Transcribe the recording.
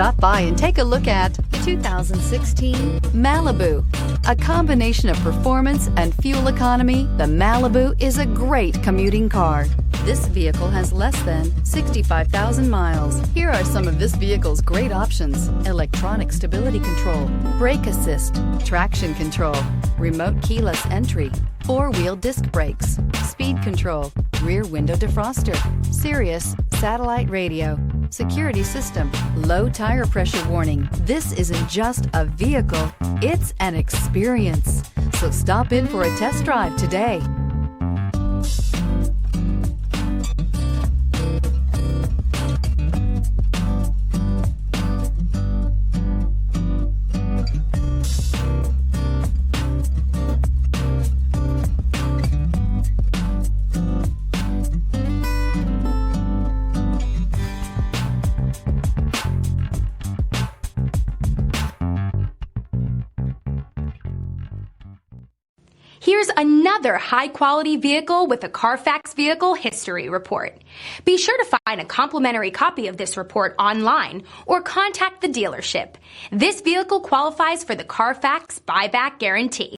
Stop by and take a look at 2016 Malibu. A combination of performance and fuel economy, the Malibu is a great commuting car. This vehicle has less than 65,000 miles. Here are some of this vehicle's great options: electronic stability control, brake assist, traction control, remote keyless entry, four-wheel disc brakes, speed control, rear window defroster, Sirius satellite radio, security system, low tire pressure warning. This isn't just a vehicle, it's an experience. So stop in for a test drive today. Here's another high-quality vehicle with a Carfax Vehicle History Report. Be sure to find a complimentary copy of this report online or contact the dealership. This vehicle qualifies for the Carfax Buyback Guarantee.